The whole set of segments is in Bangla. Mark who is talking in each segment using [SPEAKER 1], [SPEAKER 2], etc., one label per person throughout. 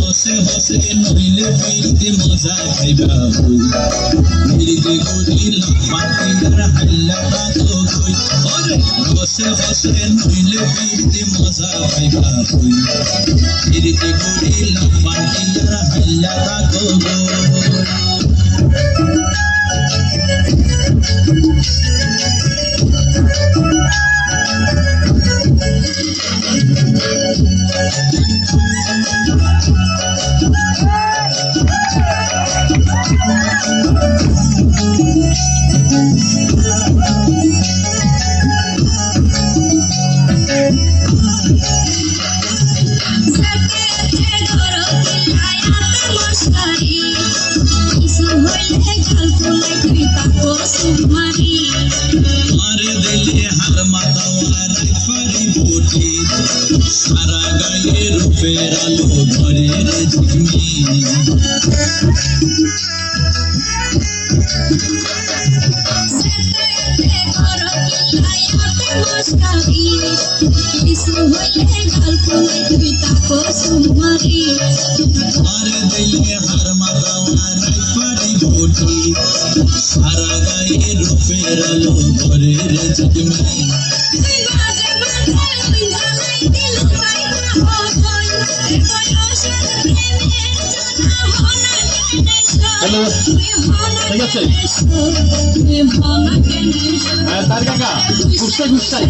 [SPEAKER 1] হসে হসে নইলে পিড়িতে মজা খাইবা পিড়িতে করিল মাটির হাল্লা তো কই ওরে হসে হসে নইলে পিড়িতে মজা খাইবা পিড়িতে করিল মাটির হাল্লা তো मारे दिले हर मातावार फरी बोटी सारा गाये रुपेरा लो भरे रे जिमी मारे दिले हर मातावार फरी बोटी सारा गाये रुपेरा लो भरे रे जिमी हेलो ঠিক আছে তার কাকা গুস্তা গুস্তাই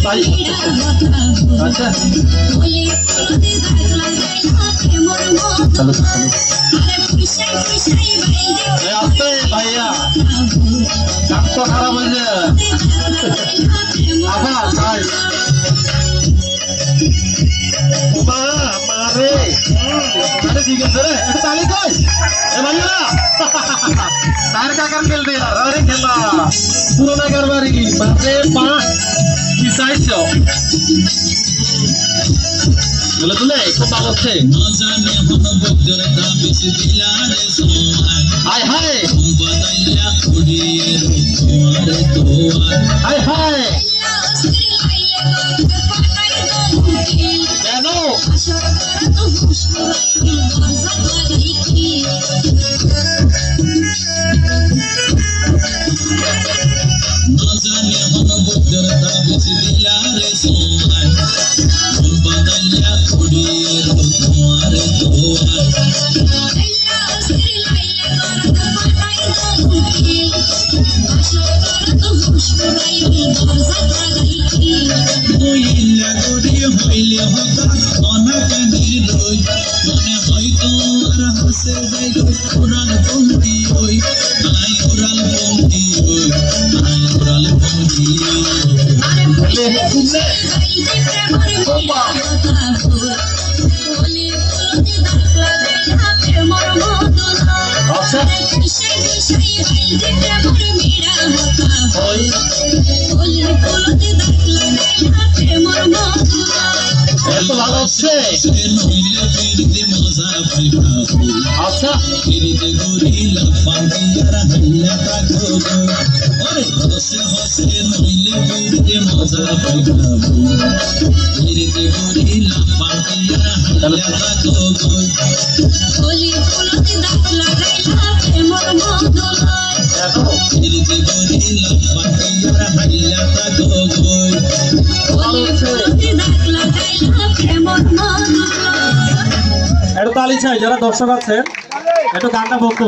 [SPEAKER 1] তাই আচ্ছা চলো আসতে ভাইয়া কাপ তো খারাপ হয়েছে আবার ভাই মারে আরে ঠিক আছে রে তালি কই এ ভাইয়া तार का कर खेल दिया अरे खेला पुराना करवारी की बापरे पांच की साइज से बोले तुले खूब भाলো হচ্ছে না জানে हम बगर दा बिच दिला रे सोनाय हाय हाय बदलिया कुड़िए तुम्हार तोआर हाय हाय কেনো এত ভালো হচ্ছে আচ্ছা পিড়িতে গরিলা পান্তিয়ারা হাল্লা তাকো ওরে হসে হসে নইলে পিড়িতে মজা পাইবা পিড়িতে গরিলা পান্তিয়ারা হাল্লা তাকো ওলি ফুলতে দাগ লাগাইলা প্রেমর মধুলয় পিড়িতে গরিলা পান্তিয়ারা হাল্লা তাকো ওলি ফুলতে দাগ লাগাইলা প্রেমর মধুলয় একটু তালি চাই যারা দর্শক আছেন একটু গানটা বলতো